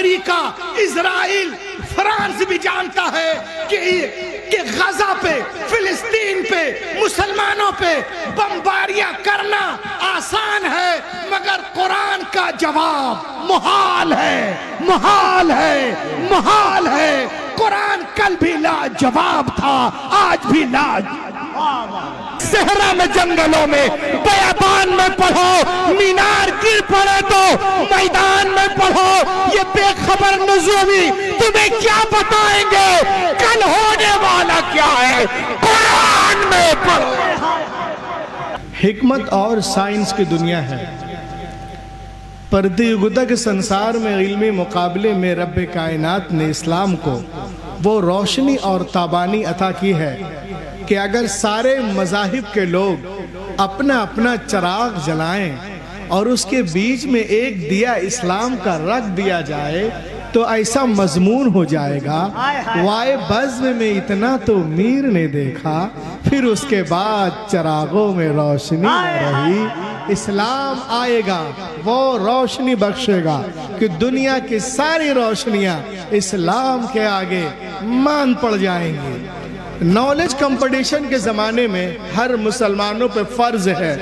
امریکہ، اسرائیل، France بھی جانتا ہے کہ غزہ پہ، فلسطین پہ، مسلمانوں پہ بمباریاں کرنا آسان ہے، مگر قرآن کا جواب محال ہے، محال ہے، محال ہے۔ قرآن کل بھی لاجواب تھا، آج بھی صحرا میں، جنگلوں میں، بیابان میں پڑھو، مینار گر پڑے تو میدان میں پڑھو، یہ بے خبر نزوی تمہیں کیا بتائیں گے کل ہونے والا کیا ہے، قرآن میں پڑھو۔ حکمت اور سائنس کی دنیا ہے۔ پرتیوگتا کے سنسار میں علمی مقابلے میں رب کائنات نے اسلام کو وہ روشنی اور تابانی عطا کی ہے کہ اگر سارے مذاہب کے لوگ اپنا اپنا چراغ جلائیں اور اس کے بیچ میں ایک دیا اسلام کا رکھ دیا جائے تو ایسا مضمون ہو جائے گا، وائے بزم میں اتنا تو میر نے دیکھا، پھر اس کے بعد چراغوں میں روشنی رہی۔ اسلام آئے گا، وہ روشنی بخشے گا کہ دنیا کی ساری روشنیاں اسلام کے آگے مان پڑ جائیں گی۔ نالج کمپٹیشن کے زمانے میں ہر مسلمانوں پہ فرض ہے،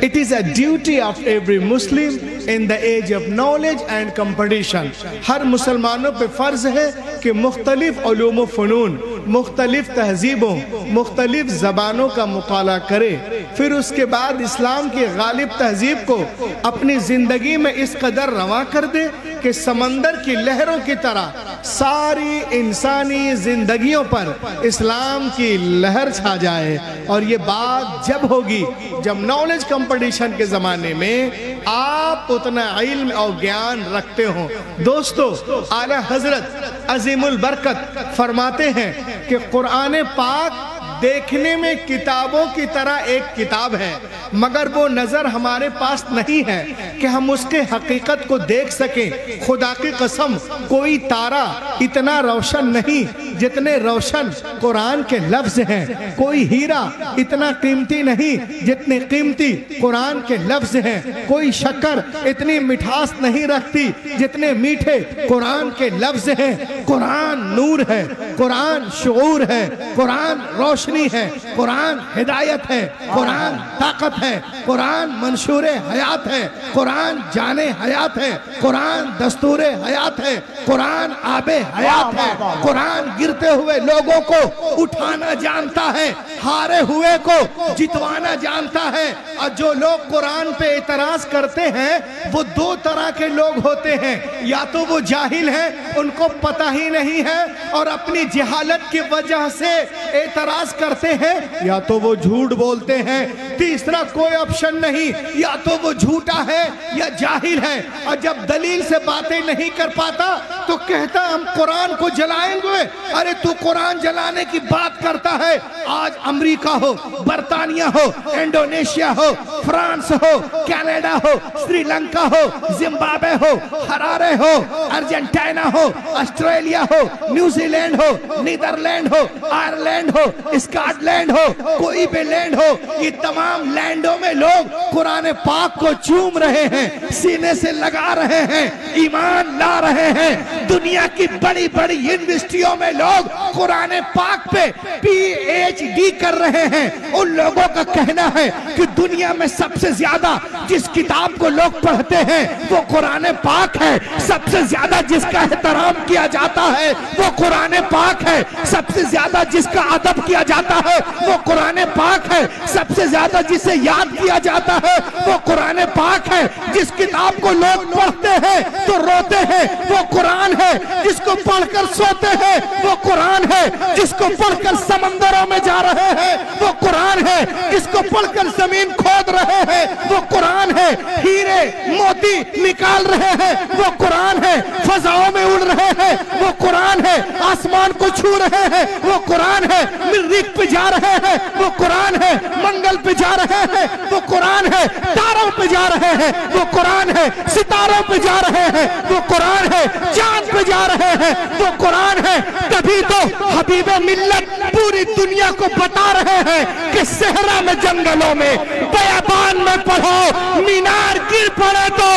it is a duty of every Muslim in the age of knowledge and competition۔ ہر مسلمانوں پہ فرض ہے کہ مختلف علوم و فنون، مختلف تہذیبوں، مختلف زبانوں کا مطالعہ کرے، پھر اس کے بعد اسلام کی غالب تہذیب کو اپنی زندگی میں اس قدر رواں کر دے کہ سمندر کی لہروں کی طرح ساری انسانی زندگیوں پر اسلام کی لہر چھا جائے۔ اور یہ بات جب ہوگی جب نالج کمپٹیشن کے زمانے میں آپ اتنا علم اور گیان رکھتے ہوں۔ دوستو، اعلیٰ حضرت عظیم البرکت فرماتے ہیں کہ قرآن پاک دیکھنے میں کتابوں کی طرح ایک کتاب ہے، مگر وہ نظر ہمارے پاس نہیں ہے کہ ہم اس کے حقیقت کو دیکھ سکیں۔ خدا کی قسم، کوئی تارا اتنا روشن نہیں جتنے روشن قرآن کے لفظ ہیں، کوئی ہیرا اتنا قیمتی نہیں جتنے قیمتی قرآن کے لفظ ہیں، کوئی شکر اتنی مٹھاس نہیں رکھتی جتنے میٹھے قرآن کے لفظ ہیں۔ قرآن نور ہے، قرآن شعور ہے، قرآن روشنی ہے، قرآن ہدایت ہے، قرآن طاقت ہے، قرآن منشور حیات ہے، قرآن جان حیات ہے، قرآن دستور حیات ہے، قرآن آب حیات ہے، قرآن گرتے ہوئے لوگوں کو اٹھانا جانتا ہے، ہارے ہوئے کو جتوانا جانتا ہے۔ اور جو لوگ قرآن پہ اعتراض کرتے ہیں وہ دو طرح کے لوگ ہوتے ہیں، یا تو وہ جاہل ہیں، ان کو پتہ ہی نہیں ہے اور اپنی جہالت کی وجہ سے اعتراض کرتے ہیں، یا تو وہ جھوٹ بولتے ہیں۔ تیسرا کوئی آپشن نہیں، یا تو وہ جھوٹا ہے یا جاہل ہے، اور جب دلیل سے باتیں نہیں کر پاتا تو کہتا ہم قرآن کو جلائیں گے۔ ارے تو قرآن جلانے کی بات کرتا ہے، آج امریکہ ہو، برطانیہ ہو، انڈونیشیا ہو، فرانس ہو، کینیڈا ہو، سری لنکا ہو، زمبابوے ہو، ہرارے ہو، ارجنٹائنا ہو، آسٹریلیا ہو، نیوزی لینڈ ہو، نیدرلینڈ ہو، آئرلینڈ ہو، اسکاٹ لینڈ ہو، کوئی بھی لینڈ ہو، یہ تمام لینڈوں میں لوگ قرآن پاک کو چوم رہے ہیں، سینے سے لگا رہے ہیں، ایمان لا رہے ہیں۔ دنیا کی بڑی بڑی یونیورسٹیوں میں لوگ قرآن پاک پہ پی ایچ ڈی کر رہے ہیں۔ ان لوگوں کا کہنا ہے کہ دنیا میں سب سے زیادہ جس کتاب کو لوگ پڑھتے ہیں وہ قرآن پاک ہے، سب سے زیادہ جس کا احترام کیا جاتا ہے وہ قرآن پاک ہے، سب سے زیادہ جس کا ادب کیا جاتا ہے وہ قرآن پاک ہے، سب سے زیادہ جسے یاد کیا جاتا ہے وہ قرآن پاک ہے۔ جس کتاب کو لوگ پڑھتے ہیں تو روتے ہیں وہ قرآن ہے، جس کو پڑھ کر سوتے ہیں وہ قرآن ہے، جس کو پڑھ کر سمندروں میں جا رہے ہیں وہ قرآن ہے، جس کو پڑھ کر زمین کھود رہے ہیں وہ قرآن ہے، ہیرے موتی نکال رہے ہیں وہ قرآن ہے، فضاؤں میں اڑ رہے ہیں وہ قرآن ہے، آسمان کو چھو رہے ہیں وہ قرآن ہے، مریخ پہ جا رہے ہیں وہ قرآن ہے، منگل پہ جا رہے ہیں وہ قرآن ہے، تاروں پہ جا رہے ہیں وہ قرآن ہے، ستاروں پہ جا رہے ہیں وہ قرآن ہے، چاند پہ جا رہے ہیں وہ قرآن ہے. تبھی تو حبیب ملت پوری دنیا کو بتا رہے ہیں کہ صحرا میں جنگلوں میں بیابان میں پڑھو, مینار گر پڑے تو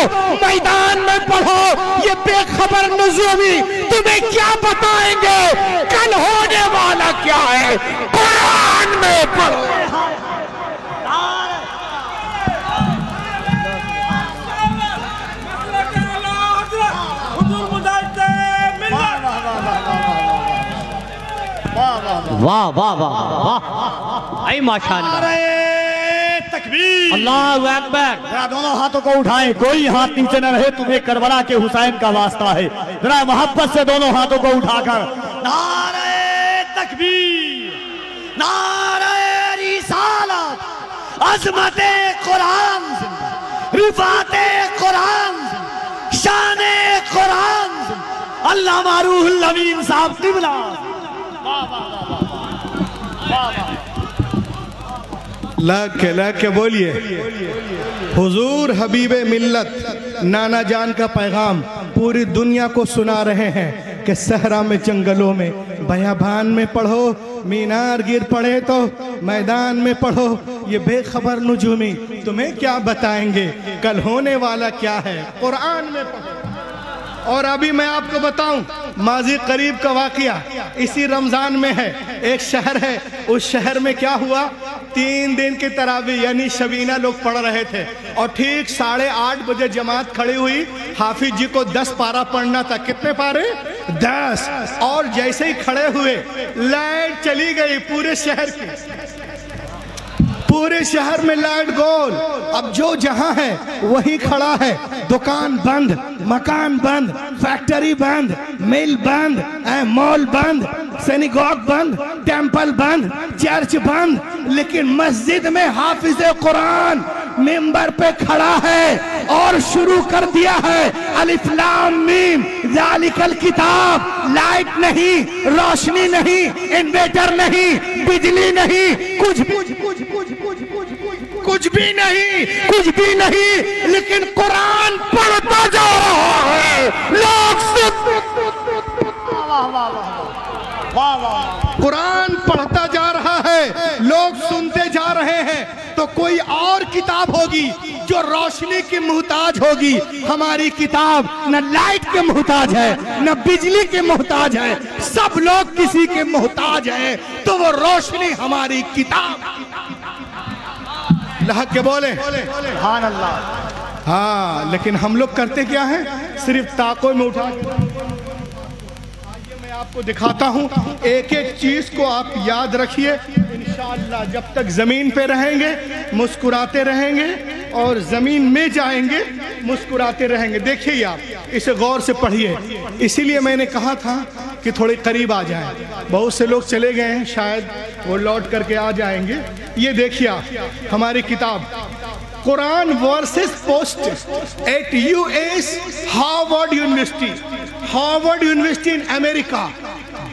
میدان میں پڑھو. یہ بے خبر نجومی تمہیں کیا بتائیں گے کل ہونے والا کیا ہے, قرآن میں پڑھو. واہ واہ واہ واہ, اے ماشاءاللہ, تکبیر, اللہ اکبر. ذرا دونوں ہاتھوں کو اٹھائیں, کوئی ہاتھ نیچے نہ رہے, تمہیں کربلا کے حسین کا واسطہ ہے. ذرا محبت سے دونوں ہاتھوں کو اٹھا کر نعرہ تکبیر, نعرہ رسالت, عظمت قرآن زندہ, رفعت قرآن زندہ, شان قرآن زندہ. علامہ روح الامین صاحب قبلہ. لا کے بولیے. حضور حبیب ملت نانا جان کا پیغام پوری دنیا کو سنا رہے ہیں کہ صحرا میں جنگلوں میں بیابان میں پڑھو, مینار گر پڑے تو میدان میں پڑھو. یہ بے خبر نجومی تمہیں کیا بتائیں گے کل ہونے والا کیا ہے, قرآن میں پڑھو. اور ابھی میں آپ کو بتاؤں ماضی قریب کا واقعہ اسی رمضان میں ہے. ایک شہر ہے, اس شہر میں کیا ہوا, 3 دن کی تراویح یعنی شبینہ لوگ پڑھ رہے تھے, اور ٹھیک 8:30 بجے جماعت کھڑی ہوئی. حافظ جی کو 10 پارہ پڑھنا تھا. کتنے پارے؟ 10. اور جیسے ہی کھڑے ہوئے لائٹ چلی گئی پورے شہر کی, پورے شہر میں لائٹ گول. اب جو جہاں ہے وہی کھڑا ہے. دکان بند, مکان بند, فیکٹری بند, مل بند, مال بند, سینیگوگ بند, ٹیمپل بند, چرچ بند. لیکن مسجد میں حافظ قرآن ممبر پہ کھڑا ہے اور شروع کر دیا ہے الف لام میم ذالک الکتاب. لائٹ نہیں, روشنی نہیں, انویٹر نہیں, بجلی نہیں, کچھ بھی نہیں, لیکن قرآن پڑھتا جا رہا ہے. قرآن پڑھتا جا رہا ہے, لوگ سنتے جا رہے ہیں. تو کوئی اور کتاب ہوگی جو روشنی کی محتاج ہوگی. ہماری کتاب نہ لائٹ کے محتاج ہے, نہ بجلی کے محتاج ہے, سب لوگ کسی کے محتاج ہیں. تو وہ روشنی ہماری کتاب. لحق کے بولے سبحان اللہ. ہاں, لیکن ہم لوگ کرتے کیا ہیں, صرف طاقوں میں اٹھا. آئیے میں آپ کو دکھاتا ہوں, ایک ایک چیز کو آپ یاد رکھیے. انشاءاللہ جب تک زمین پہ رہیں گے مسکراتے رہیں گے, اور زمین میں جائیں گے مسکراتے رہیں گے. دیکھیے آپ اسے غور سے پڑھیے. اسی لیے میں نے کہا تھا کہ تھوڑے قریب آ جائیں. بہت سے لوگ چلے گئے ہیں, شاید وہ لوٹ کر کے آ جائیں گے. یہ دیکھیے آپ ہماری کتاب Quran versus post at US Harvard University. Harvard University in امریکہ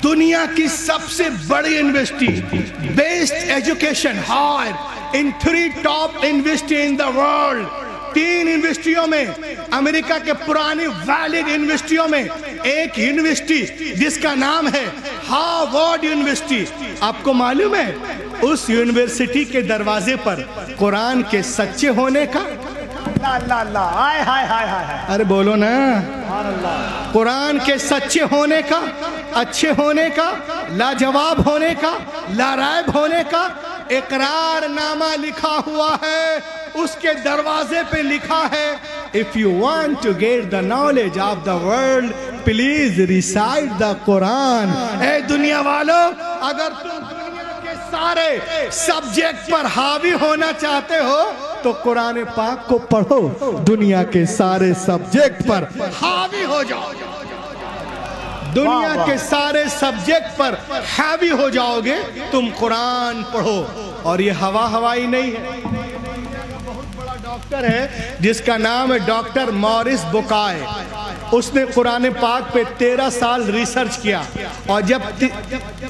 دنیا کی سب سے بڑی university, best education higher in 3 top university in the world. 3 یونیورسٹیوں میں, امریکہ کے پرانی ویلڈ یونیورسٹیوں میں ایک یونیورسٹی جس کا نام ہے ہارورڈ یونیورسٹی. آپ کو معلوم ہے اس یونیورسٹی کے دروازے پر قرآن کے سچے ہونے کا, ارے بولو نا, قرآن کے سچے ہونے کا, اچھے ہونے کا, لاجواب ہونے کا, لارائب ہونے کا اقرار نامہ لکھا ہوا ہے. اس کے دروازے پہ لکھا ہے if you want to get the knowledge of the world please recite the قرآن. اے دنیا والو, اگر تم دنیا کے سارے سبجیکٹ پر حاوی ہونا چاہتے ہو تو قرآن پاک کو پڑھو, دنیا کے سارے سبجیکٹ پر حاوی ہو جاؤ. دنیا کے سارے سبجیکٹ پر حاوی ہو جاؤ گے تم. قرآن پڑھو. اور یہ ہوائی نہیں ہے. بہت بڑا ڈاکٹر ہے جس کا نام ہے ڈاکٹر مورس بکائے. اس نے قرآن پاک پہ 13 سال ریسرچ کیا، اور جب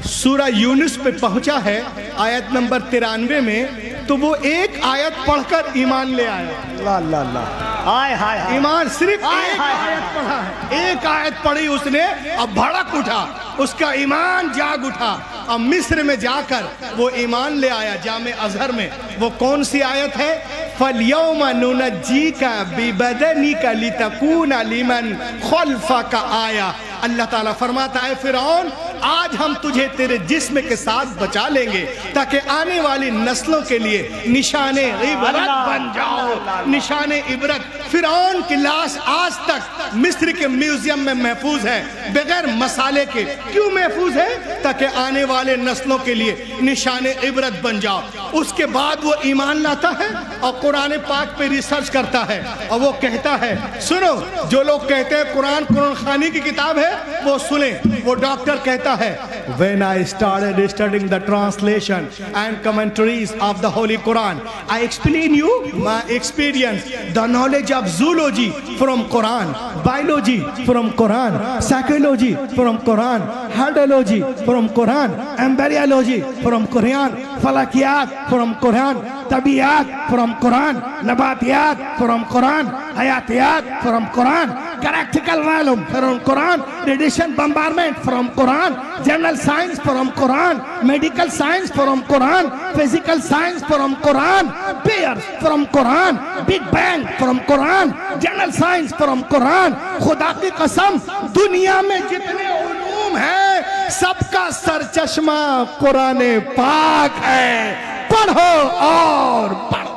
سورہ یونس پہ پہنچا ہے آیت نمبر 93 میں، تو وہ ایک آیت پڑھ کر ایمان لے آیا۔ اللہ اللہ اللہ، ہائے ہائے ہائے، ایمان صرف ایک آیت پڑھا ہے، ایک آیت پڑھی اس نے، اب بھڑک اٹھا، اس کا ایمان جاگ اٹھا، اب مصر میں جا کر وہ ایمان لے آیا جامع ازہر میں۔ وہ کون سی آیت ہے؟ فَالْيَوْمَ نُنَجِّيكَ بِبَدَنِكَ لِتَكُونَ لِمَنْ خَلْفَكَ آیَةً۔ اللہ تعالیٰ فرماتا ہے فرعون آج ہم تجھے تیرے جسم کے ساتھ بچا لیں گے تاکہ آنے والی نسلوں کے لیے نشان عبرت بن جاؤ، نشان عبرت۔ فرعون کی لاش آج تک مصر کے میوزیم میں محفوظ ہے بغیر مسالے کے۔ کیوں محفوظ ہے؟ تاکہ آنے والے نسلوں کے لیے نشان عبرت بن جاؤ۔ اس کے بعد وہ ایمان لاتا ہے اور قرآن پاک پہ ریسرچ کرتا ہے، اور وہ کہتا ہے، سنو، جو لوگ کہتے ہیں قرآن خانی کی کتاب ہے وہ سنیں۔ وہ ڈاکٹر کہتا ہے when I started studying the translation and commentaries of the Holy Quran, I explain you my experience, the knowledge of zoology from Quran, biology from Quran, psychology from Quran, hydrology from Quran, embryology from Quran, falakiyat from Quran, tabiyat from Quran, nabatiyat from Quran, hayatiyat from Quran, galactical volume from Quran, radiation bombardment from Quran, general science from Quran, medical science from Quran, physical science from Quran, bears from Quran, big bang from Quran, general science from Quran۔ خدا کی قسم دنیا میں جتنے علوم ہیں سب کا سرچشمہ قرآن پاک ہے، پڑھو اور پڑھو۔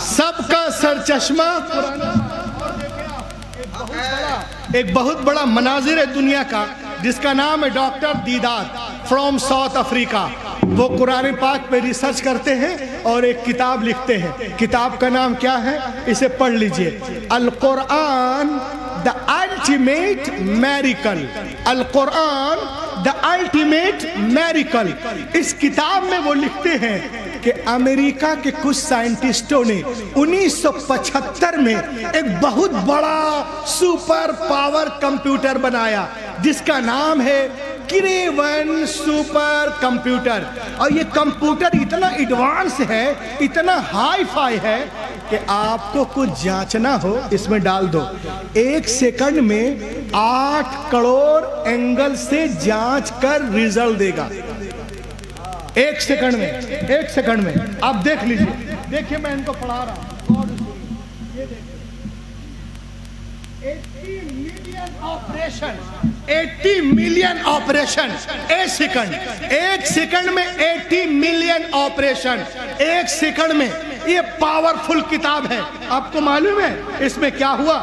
سب کا سرچشمہ قرآن۔ ایک بہت بڑا مناظر ہے دنیا کا جس کا نام ہے ڈاکٹر دیدات فرام ساؤتھ افریقہ۔ وہ قرآن پاک پہ ریسرچ کرتے ہیں اور ایک کتاب لکھتے ہیں۔ کتاب کا نام کیا ہے؟ اسے پڑھ لیجئے، القرآن the ultimate miracle۔ القرآن the ultimate miracle۔ اس کتاب میں وہ لکھتے ہیں کہ امریکہ کے کچھ سائنٹسٹوں نے 1975 میں ایک بہت بڑا سپر پاور کمپیوٹر بنایا جس کا نام ہے کریون سپر کمپیوٹر۔ اور یہ کمپیوٹر اتنا ایڈوانس ہے، اتنا ہائی فائی ہے کہ آپ کو کچھ جانچنا ہو اس میں ڈال دو، 1 سیکنڈ میں 8 کروڑ اینگل سے جانچ کر ریزلٹ دے گا۔ 1 سیکنڈ میں، 1 سیکنڈ میں۔ آپ دیکھ لیجئے، دیکھیں میں ان کو پڑھا رہا ہوں، یہ دیکھیں 80 million operation, 80 million operation 1 second, 1 second میں 80 ملین آپریشن 1 سیکنڈ میں۔ یہ پاورفل کتاب ہے۔ آپ کو معلوم ہے اس میں کیا ہوا؟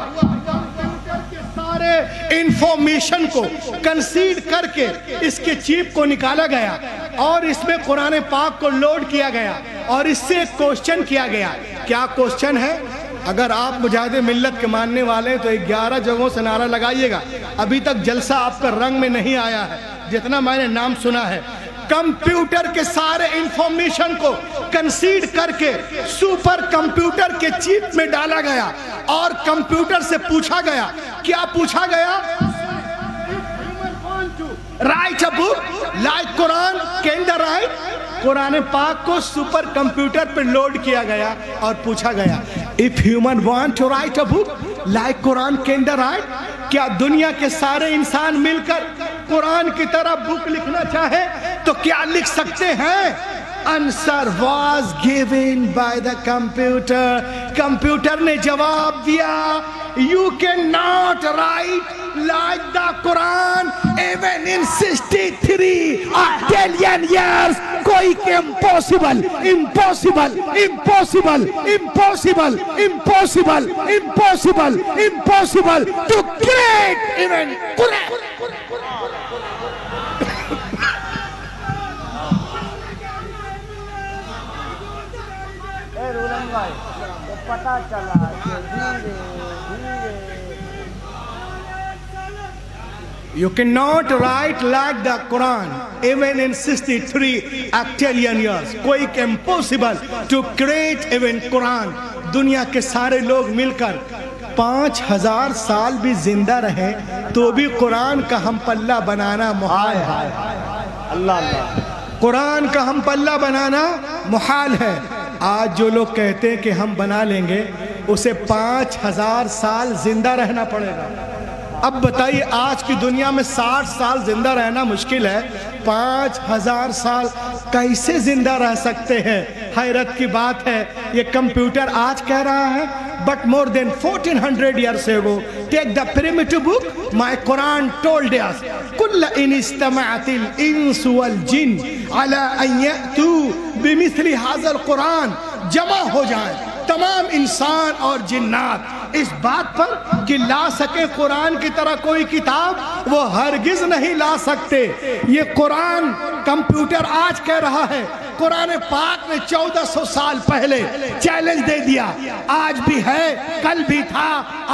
سارے انفارمیشن کو کنسیڈ کر کے اس کے چیپ کو نکالا گیا اور اس میں قرآن پاک کو لوڈ کیا گیا اور اس سے کوسچن کیا گیا۔ کیا کوسچن ہے؟ اگر آپ مجاہد ملت کے ماننے والے ہیں تو 11 جگہوں سے نعرہ لگائیے گا۔ ابھی تک جلسہ آپ کا رنگ میں نہیں آیا ہے جتنا میں نے نام سنا ہے۔ کمپیوٹر کے سارے انفارمیشن کو کنسیڈ کر کے سپر کمپیوٹر کے چیپ میں ڈالا گیا اور کمپیوٹر سے پوچھا گیا، کیا پوچھا گیا؟ Write a book like Quran, can they write؟ قرآن پاک کو سپر کمپیوٹر پر لوڈ کیا گیا اور پوچھا گیا if human want to write a book like Quran, can they write؟ کیا دنیا کے سارے انسان مل کر قرآن کی طرح بک لکھنا چاہے تو کیا لکھ سکتے ہیں؟ Answer was given by the computer۔ Computer نے جواب دیا you cannot write like the Quran even in 63 octillion years۔ کوئی impossible impossible impossible impossible impossible impossible impossible to create even Quran۔ پتا چلا کہ You cannot write like the Quran even in 63 octillion years۔ کوئی impossible to create even Quran۔ دنیا کے سارے لوگ مل کر 5000 سال بھی زندہ رہیں تو بھی قرآن کا ہم پلہ بنانا محال ہے۔ اللہ اللہ، قرآن کا ہم پلہ بنانا محال ہے۔ آج جو لوگ کہتے ہیں کہ ہم بنا لیں گے، اسے 5000 سال زندہ رہنا پڑے گا۔ اب بتائیے آج کی دنیا میں 60 سال زندہ رہنا مشکل ہے، 5000 سال کیسے زندہ رہ سکتے ہیں؟ حیرت کی بات ہے۔ یہ کمپیوٹر آج کہہ رہا ہے but more than 1400 years ago, take the primitive book, my Quran told us كل إن استمعت الإنس والجن على أن يأتوا بمثل هذا القرآن، جمع ہو جائیں تمام انسان اور جنات اس بات پر کہ لا سکے قرآن کی طرح کوئی کتاب، وہ ہرگز نہیں لا سکتے۔ یہ قرآن کمپیوٹر آج کہہ رہا ہے، قرآن پاک نے 1400 سال پہلے چیلنج دے دیا، آج بھی ہے، کل بھی تھا،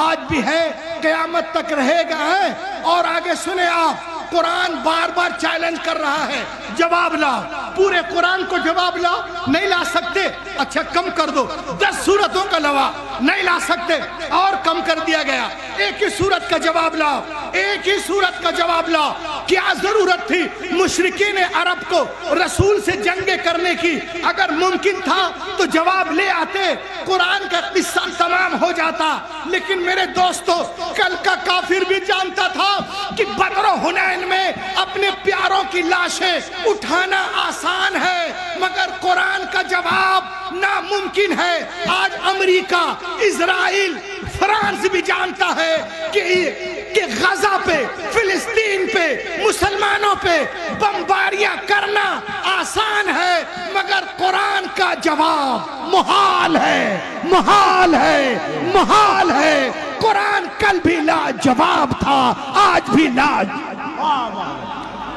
آج بھی ہے، قیامت تک رہے گا ہے۔ اور آگے سنیں آپ، قرآن بار بار چیلنج کر رہا ہے، جواب لاؤ، پورے قرآن کو جواب لاؤ، نہیں لا سکتے، اچھا کم کر دو، 10 سورتوں کا لوا، نہیں لا سکتے، اور کم کر دیا گیا، ایک ہی سورت کا جواب لاؤ، ایک ہی سورت کا جواب لاؤ۔ کیا ضرورت تھی مشرکین عرب کو رسول سے جنگیں کرنے کی؟ اگر ممکن تھا تو جواب لے آتے، قرآن کا قصہ تمام ہو جاتا۔ لیکن میرے دوستو، کل کا کافر بھی جانتا تھا کہ بدر و حنین میں اپنے پیاروں کی لاشیں اٹھانا آسان ہے، مگر قرآن کا جواب ناممکن ہے۔ آج امریکہ، اسرائیل، فرانس بھی جانتا ہے کہ غزہ پہ، فلسطین پہ، مسلمانوں پہ بمباریاں کرنا آسان ہے، مگر قرآن کا جواب محال ہے، محال ہے، محال ہے۔ قرآن کل بھی لا جواب تھا، آج بھی لا جواب۔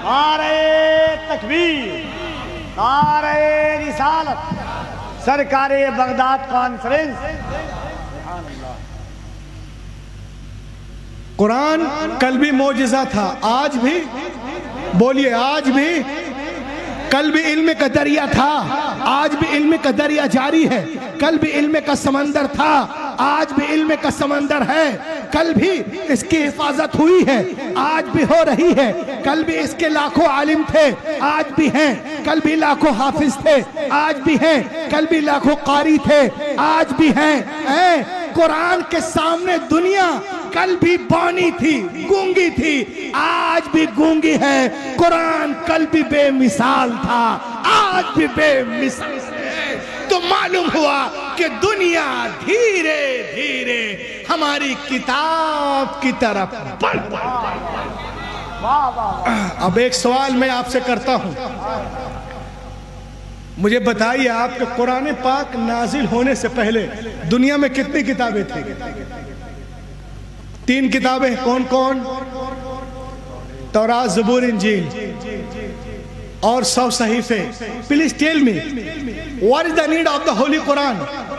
نعرہ تکبیر، نعرہ رسالت، سرکار بغداد کانفرنس۔ قرآن کل بھی معجزہ تھا، آج بھی، بولیے آج بھی، کل بھی علم کا دریا تھا، آج بھی علم کا دریا جاری ہے، کل بھی علم کا سمندر تھا، آج بھی علم کا سمندر ہے، کل بھی اس کی حفاظت ہوئی ہے، آج بھی ہو رہی ہے، کل بھی اس کے لاکھوں عالم تھے، آج بھی ہیں، کل بھی لاکھوں حافظ تھے، آج بھی ہیں، کل بھی لاکھوں قاری تھے، آج بھی ہیں۔ قرآن کے سامنے دنیا کل بھی بانی تھی، گونگی تھی، آج بھی گونگی ہے۔ قرآن کل بھی بے مثال تھا، آج بھی بے مثال ہے۔ تو معلوم ہوا کہ دنیا دھیرے دھیرے ہماری کتاب کی طرف بڑھ رہی ہے۔ اب ایک سوال میں آپ سے کرتا ہوں، مجھے بتائیے آپ کہ قرآن پاک نازل ہونے سے پہلے دنیا میں کتنی کتابیں تھیں؟ 3 کتابیں، کون کون؟ تورات، زبور، انجیل، اور 100 صحیفے۔ Please tell me what is the need of the holy Quran?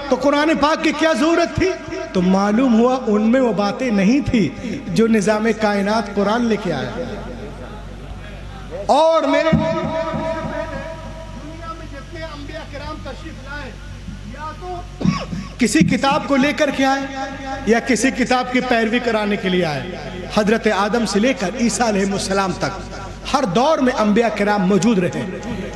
تو قرآن پاک کی کیا ضرورت تھی؟ تو معلوم ہوا ان میں وہ باتیں نہیں تھی جو نظام کائنات قرآن لے کے آیا۔ اور میرے کسی کتاب کو لے کر کے آئے یا کسی کتاب کی پیروی کرانے کے لیے آئے۔ حضرت آدم سے لے کر عیسیٰ علیہ السلام تک ہر دور میں انبیاء کرام موجود رہے،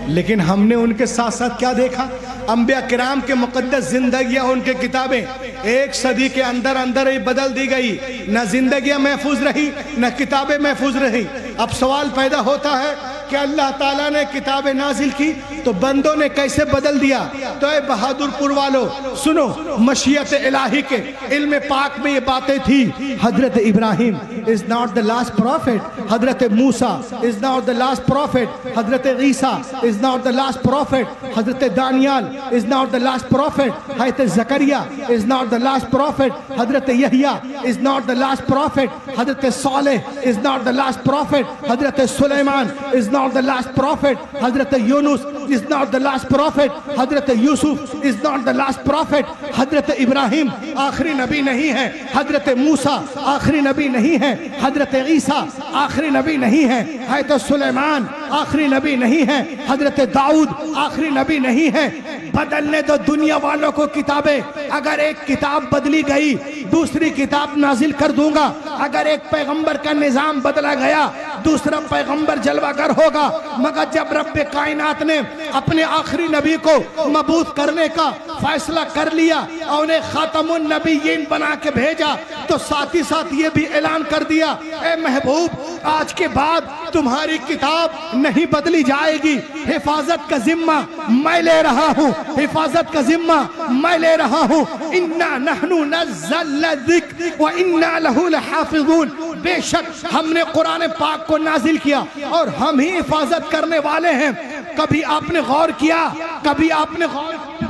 لیکن ہم نے ان کے ساتھ ساتھ کیا دیکھا؟ انبیاء کرام کے مقدس زندگیاں، ان کے کتابیں 1 صدی کے اندر اندر ہی بدل دی گئی، نہ زندگیاں محفوظ رہی، نہ کتابیں محفوظ رہی۔ اب سوال پیدا ہوتا ہے کہ اللہ تعالیٰ نے کتابیں نازل کی تو بندوں نے کیسے بدل دیا؟ تو اے بہادر پور والو سنو، مشیت الہی کے علم پاک میں یہ باتیں تھی۔ حضرت ابراہیم is not the last prophet، حضرت موسیٰ is not the last prophet، حضرت عیسیٰ is not the last prophet، حضرت Daniyal is not the last prophet، حضرت زکریا is not the last prophet، حضرت یحییٰ is not the last prophet، حضرت صالح is not the last prophet، حضرت سلیمان is not the last prophet، حضرت یونس is not the last prophet، حضرت یوسف is not the last prophet، حضرت ابراہیم آخری نبی نہیں ہے، حضرت موسیٰ آخری نبی نہیں ہے، حضرت عیسیٰ آخری نبی نہیں ہے، حضرت سلیمان آخری نبی نہیں ہے، حضرت داؤد آخری نبی نہیں ہے۔ بدلنے دو دنیا والوں کو کتابیں. اگر ایک کتاب بدلی گئی دوسری کتاب نازل کر دوں گا. اگر ایک پیغمبر کا نظام بدلا گیا دوسرا پیغمبر جلوہ گر ہوگا. مگر جب رب کائنات نے اپنے آخری نبی کو مبعوث کرنے کا فیصلہ کر لیا اور انہیں خاتم النبیین بنا کے بھیجا تو ساتھ ہی ساتھ یہ بھی اعلان کر دیا اے محبوب آج کے بعد تمہاری کتاب نہیں بدلی جائے گی. حفاظت کا ذمہ میں لے رہا ہوں, حفاظت کا ذمہ میں لے رہا ہوں. اِنَّا نَحْنُ نَزَّلْنَا الذِّكْرَ وَإِنَّا لَهُ لَحَافِظُونَ. بے شک ہم نے قرآن پاک کو نازل کیا اور ہم ہی حفاظت کرنے والے ہیں. کبھی آپ نے غور کیا, کبھی آپ نے غور کیا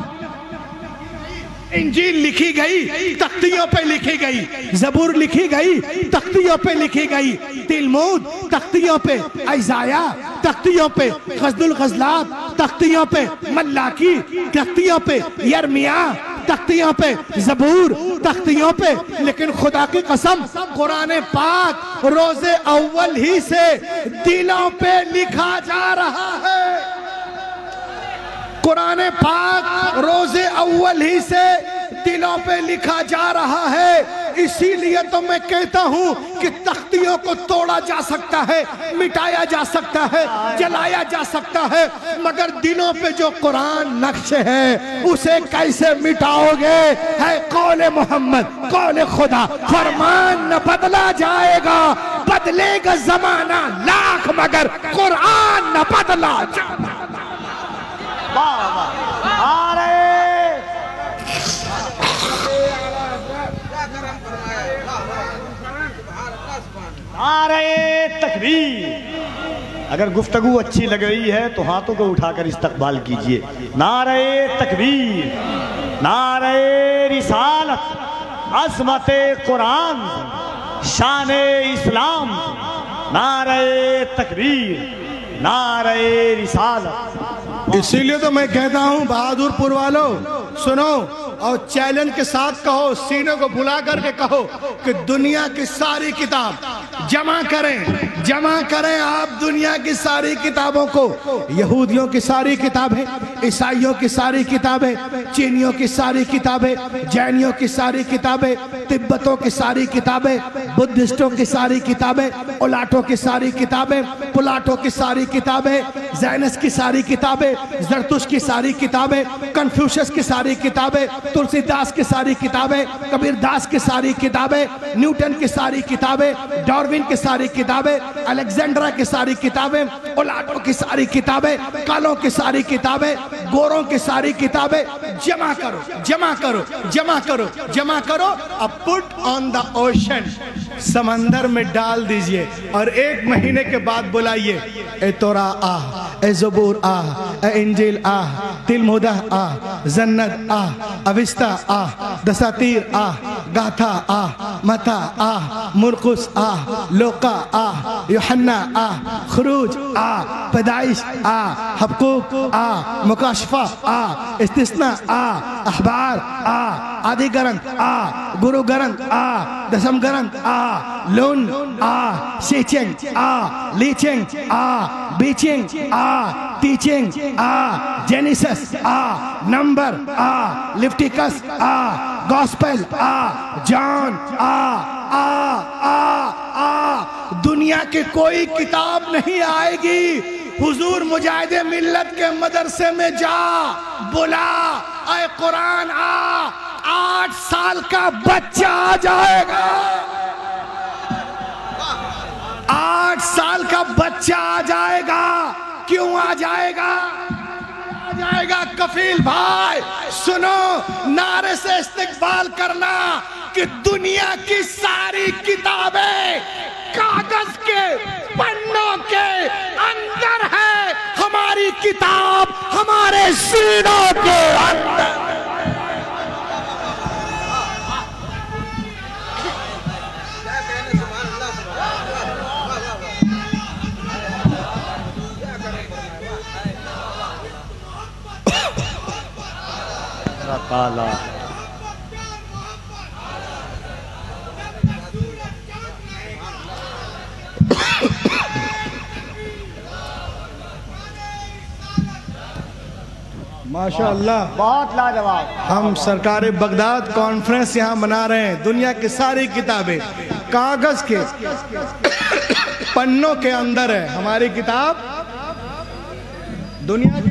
انجیل لکھی گئی تختیوں پہ لکھی گئی, زبور لکھی گئی تختیوں پہ لکھی گئی, تلمود تختیوں پہ, اشعیا تختیوں پہ, غزل الغزلات تختیوں پہ, ملاکی تختیوں پہ, یرمیا تختیوں پہ, زبور تختیوں پہ. لیکن خدا کی قسم قرآن پاک روز اول ہی سے دلوں پہ لکھا جا رہا ہے. قرآن پاک روز اول ہی سے دلوں پہ لکھا جا رہا ہے. اسی لیے تو میں کہتا ہوں کہ تختیوں کو توڑا جا سکتا ہے, مٹایا جا سکتا ہے, جلایا جا سکتا ہے, مگر دلوں پہ جو قرآن نقش ہے اسے کیسے مٹاؤ گے؟ ہے قول محمد, قول خدا. فرمان نہ بدلا جائے گا, بدلے گا زمانہ لاکھ مگر قرآن نہ بدلا جائے گا. نعرہ تکبیر. اگر گفتگو اچھی لگ رہی ہے تو ہاتھوں کو اٹھا کر استقبال کیجئے. نعرہ تکبیر, نعرہ رسالت, عظمت قرآن, شان اسلام. نعرہ تکبیر, نعرہ رسالت. اسی لیے تو میں کہتا ہوں بہادر پور والوں سنو اور چیلنج کے ساتھ کہو, سینے کو بلا کر کے کہو کہ دنیا کی ساری کتاب جمع کریں, جمع کریں آپ دنیا کی ساری کتابوں کو. یہودیوں کی ساری کتابیں, عیسائیوں کی ساری کتابیں, چینیوں کی ساری کتابیں, جینیوں کی ساری کتابیں, تبتوں کی ساری کتابیں, بدھسٹوں کی ساری کتابیں, اولاٹوں کی ساری کتابیں, پلاٹوں کی ساری کتابیں, زینس کی ساری کتابیں, زرتش کی ساری کتابیں, کنفیوشس کی ساری کتابیں, تلسی داس کی ساری کتابیں, کبیر داس کی ساری کتابیں, نیوٹن کی ساری کتابیں, ڈارون کی ساری کتابیں, الیگزینڈرا کی ساری کتابیں, اولاٹوں کی ساری کتابیں, کالوں کی ساری کتابیں, گوروں کی ساری کتابیں. جمع کرو, جمع کرو, جمع کرو, جمع کرو. اب پٹ آن دا اوشن, سمندر میں ڈال دیجئے اور 1 مہینے کے بعد بلائیے اے تورا آہ, اے زبور آہ, اے انجیل آہ, تلمودہ آہ, زند آہ, اوستا آہ, دساتیر آہ, گاتھا آہ, متا آہ, مرقس آہ, لوقا آہ, یوحنا آہ, خروج آہ, پیدائش آہ, حبقوق آہ, مکاشفہ آہ, استثناء آہ, احبار آہ, آدھی گرنتھ آہ, گرو گرنتھ آہ, دسم گرنتھ آہ, لون آہ, سیچنگ آہ, لیچنگ آہ, بیچنگ آہ, ٹیچنگ آہ, جینیسس آہ, نمبر آہ, لیوٹیکس آہ, گاسپل آہ, جان آہ, دنیا کی کوئی کتاب نہیں آئے گی. حضور مجاہد ملت کے مدرسے میں جا, بلا, اے قرآن آ, 8 سال کا بچہ آ جائے گا, 8 سال کا بچہ آ جائے گا. کیوں آ جائے گا؟ آ جائے گا کفیل بھائی. سنو, نعرے سے استقبال کرنا کہ دنیا کی ساری کتابیں کاغذ کے پنوں کے اندر ہے, ہماری کتاب ہمارے سینوں کے اندر. تعالی ماشاءاللہ بہت لاجواب. ہم سرکار بغداد کانفرنس یہاں منا رہے ہیں. دنیا کی ساری کتابیں کاغذ کے پنوں کے اندر ہے. ہماری کتاب دنیا کی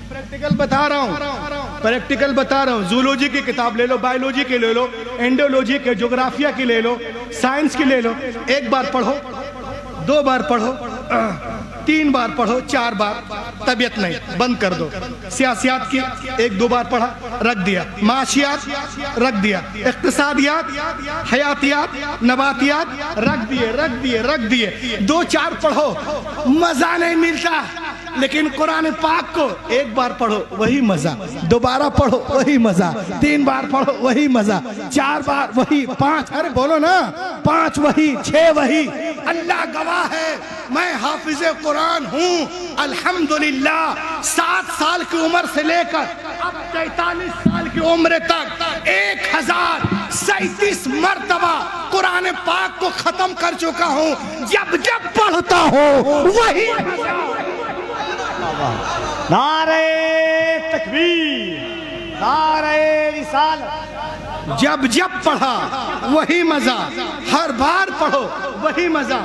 پریکٹیکل بتا رہا ہوں. زولوجی کی کتاب لے لو, بائیولوجی کی لے لو, انڈولوجی کے, جغرافیہ کی لے لو, سائنس کی لے لو. ایک بار پڑھو, 2 بار پڑھو, 3 بار پڑھو, 4 بار, طبیعت نہیں, بند کر دو. سیاسیات کی 1-2 بار پڑھا, رکھ دیا. معاشیات رکھ دیا. اقتصادیات, حیاتیات, نباتیات رکھ دیے. 2-4 پڑھو, مزہ نہیں ملتا. لیکن قرآن پاک کو 1 بار پڑھو وہی مزہ, 2 بار پڑھو وہی مزہ, 3 بار پڑھو وہی مزہ, 4 بار وہی, 5, ارے بولو نا, 5 وہی, 6 وہی. اللہ گواہ ہے میں حافظ قرآن ہوں الحمدللہ. 7 سال کی عمر سے لے کر اب 43 سال کی عمر تک 1037 مرتبہ قرآن پاک کو ختم کر چکا ہوں. جب پڑھتا ہوں وہی. نعرہ تکبیر, نعرہ رسالت. جب پڑھا وہی مزہ, ہر بار پڑھو وہی مزہ.